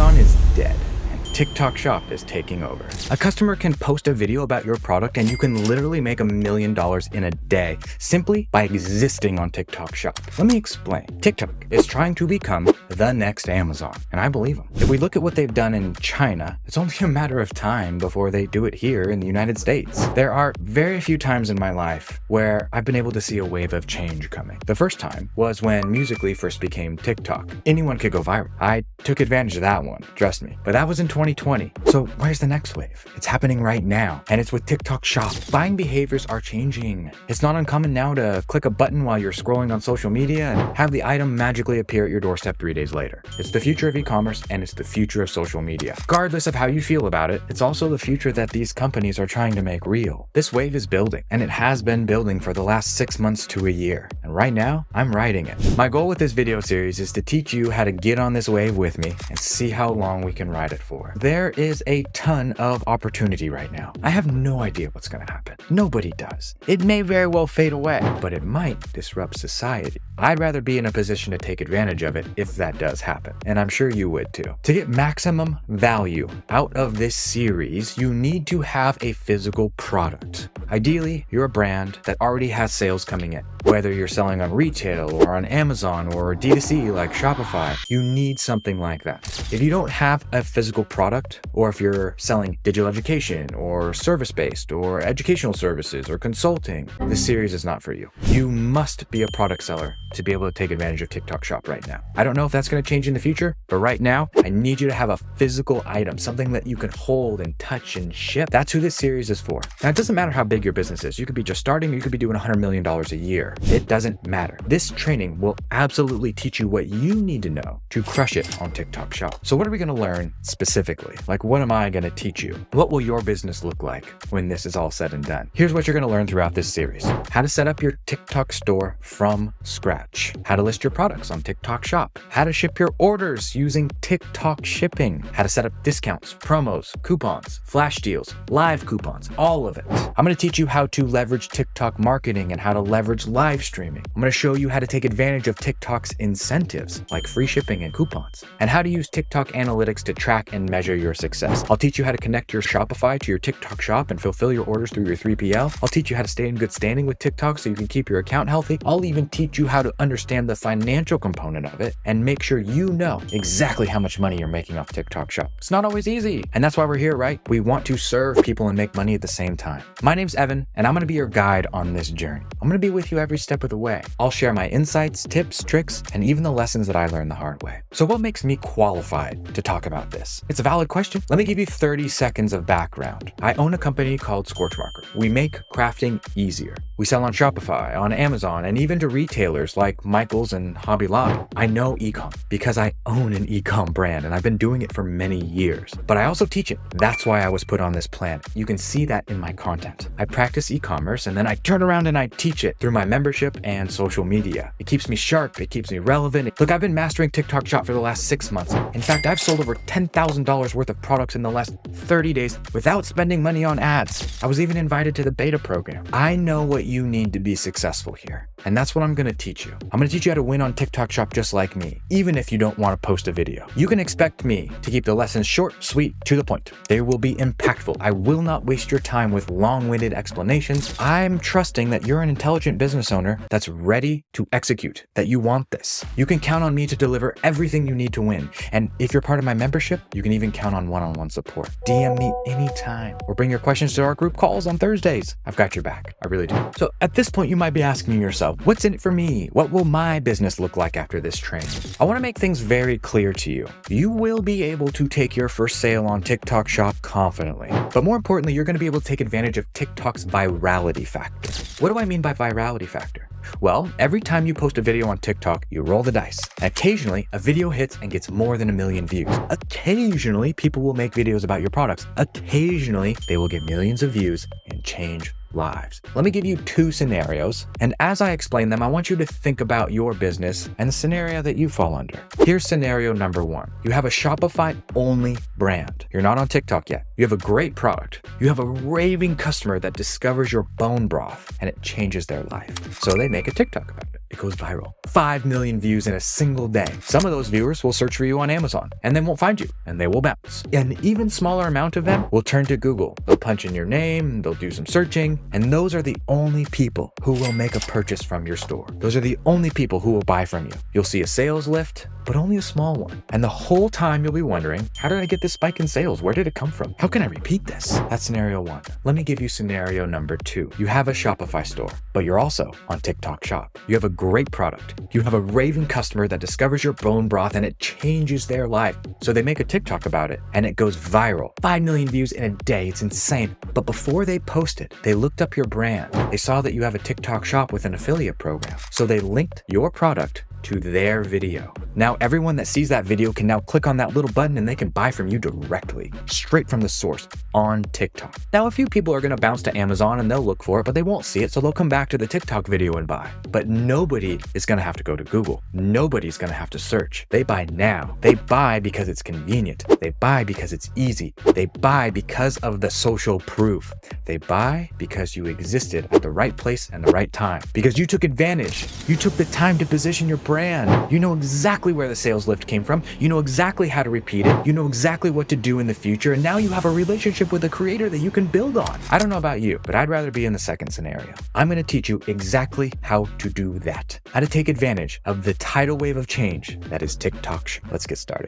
Amazon is dead. TikTok Shop is taking over. A customer can post a video about your product and you can literally make $1 million in a day simply by existing on TikTok Shop. Let me explain. TikTok is trying to become the next Amazon, and I believe them. If we look at what they've done in China, it's only a matter of time before they do it here in the United States. There are very few times in my life where I've been able to see a wave of change coming. The first time was when Musical.ly first became TikTok. Anyone could go viral. I took advantage of that one, trust me. But that was in 2020. So where's the next wave? It's happening right now, and it's with TikTok Shop. Buying behaviors are changing. It's not uncommon now to click a button while you're scrolling on social media and have the item magically appear at your doorstep 3 days later. It's the future of e-commerce, and it's the future of social media. Regardless of how you feel about it, it's also the future that these companies are trying to make real. This wave is building, and it has been building for the last 6 months to a year. And right now, I'm riding it. My goal with this video series is to teach you how to get on this wave with me and see how long we can ride it for. There is a ton of opportunity right now. I have no idea what's going to happen. Nobody does. It may very well fade away, but it might disrupt society. I'd rather be in a position to take advantage of it if that does happen, and I'm sure you would too. To get maximum value out of this series, you need to have a physical product. Ideally, you're a brand that already has sales coming in. Whether you're selling on retail or on Amazon or D2C like Shopify, you need something like that. If you don't have a physical product, or if you're selling digital education or service-based or educational services or consulting, this series is not for you. You must be a product seller to be able to take advantage of TikTok Shop right now. I don't know if that's going to change in the future, but right now, I need you to have a physical item, something that you can hold and touch and ship. That's who this series is for. Now, it doesn't matter how big your business is. You could be just starting, or you could be doing $100 million a year. It doesn't matter. This training will absolutely teach you what you need to know to crush it on TikTok Shop. So what are we going to learn specifically? Like, what am I going to teach you? What will your business look like when this is all said and done? Here's what you're going to learn throughout this series. How to set up your TikTok store from scratch. How to list your products on TikTok Shop. How to ship your orders using TikTok shipping. How to set up discounts, promos, coupons, flash deals, live coupons, all of it. I'm going to teach you how to leverage TikTok marketing and how to leverage live streaming. I'm going to show you how to take advantage of TikTok's incentives like free shipping and coupons, and how to use TikTok analytics to track and measure your success. I'll teach you how to connect your Shopify to your TikTok Shop and fulfill your orders through your 3PL. I'll teach you how to stay in good standing with TikTok so you can keep your account healthy. I'll even teach you how to understand the financial component of it and make sure you know exactly how much money you're making off TikTok Shop. It's not always easy, and that's why we're here, right? We want to serve people and make money at the same time. My name's Evan, and I'm going to be your guide on this journey. I'm going to be with you every step of the way. I'll share my insights, tips, tricks, and even the lessons that I learned the hard way. So what makes me qualified to talk about this? It's a valid question. Let me give you 30 seconds of background. I own a company called Scorchmarker. We make crafting easier. We sell on Shopify, on Amazon, and even to retailers like Michael's and Hobby Lobby. I know ecom because I own an ecom brand, and I've been doing it for many years. But I also teach it. That's why I was put on this planet. You can see that in my content. I practice e-commerce, and then I turn around and I teach it through my membership and social media. It keeps me sharp. It keeps me relevant. Look, I've been mastering TikTok Shop for the last 6 months. In fact, I've sold over $10,000 worth of products in the last 30 days without spending money on ads. I was even invited to the beta program. I know what you need to be successful here, and that's what I'm going to teach you. I'm going to teach you how to win on TikTok Shop just like me, even if you don't want to post a video. You can expect me to keep the lessons short, sweet, to the point. They will be impactful. I will not waste your time with long-winded explanations. I'm trusting that you're an intelligent business owner that's ready to execute, that you want this. You can count on me to deliver everything you need to win. And if you're part of my membership, you can even count on one-on-one support. DM me anytime or bring your questions to our group calls on Thursdays. I've got your back. I really do. So at this point, you might be asking yourself, what's in it for me? What will my business look like after this training? I want to make things very clear to you. You will be able to take your first sale on TikTok Shop confidently. But more importantly, you're going to be able to take advantage of TikTok's virality factor. What do I mean by virality factor? Well, every time you post a video on TikTok, you roll the dice. Occasionally, a video hits and gets more than 1 million views. Occasionally, people will make videos about your products. Occasionally, they will get millions of views and change lives. Let me give you 2 scenarios, and as I explain them, I want you to think about your business and the scenario that you fall under. Here's scenario number 1. You have a Shopify-only brand. You're not on TikTok yet. You have a great product. You have a raving customer that discovers your bone broth, and it changes their life. So they make a TikTok about it. it goes viral. 5 million views in a single day. Some of those viewers will search for you on Amazon and then won't find you and they will bounce. An even smaller amount of them will turn to Google. They'll punch in your name, they'll do some searching, and those are the only people who will make a purchase from your store. Those are the only people who will buy from you. You'll see a sales lift, but only a small one. And the whole time you'll be wondering, how did I get this spike in sales? Where did it come from? How can I repeat this? That's scenario 1. Let me give you scenario number 2. You have a Shopify store, but you're also on TikTok Shop. You have a great product. You have a raving customer that discovers your bone broth and it changes their life. So they make a TikTok about it and it goes viral. 5 million views in a day. It's insane. But before they posted, they looked up your brand. They saw that you have a TikTok Shop with an affiliate program. So they linked your product to their video. Now everyone that sees that video can now click on that little button and they can buy from you directly, straight from the source on TikTok. Now a few people are gonna bounce to Amazon and they'll look for it, but they won't see it, so they'll come back to the TikTok video and buy. But nobody is gonna have to go to Google. Nobody's gonna have to search. They buy now. They buy because it's convenient. They buy because it's easy. They buy because of the social proof. They buy because you existed at the right place and the right time. Because you took advantage. You took the time to position your brand. You know exactly where the sales lift came from. You know exactly how to repeat it. You know exactly what to do in the future. And now you have a relationship with a creator that you can build on. I don't know about you, but I'd rather be in the second scenario. I'm going to teach you exactly how to do that. How to take advantage of the tidal wave of change that is TikTok. Let's get started.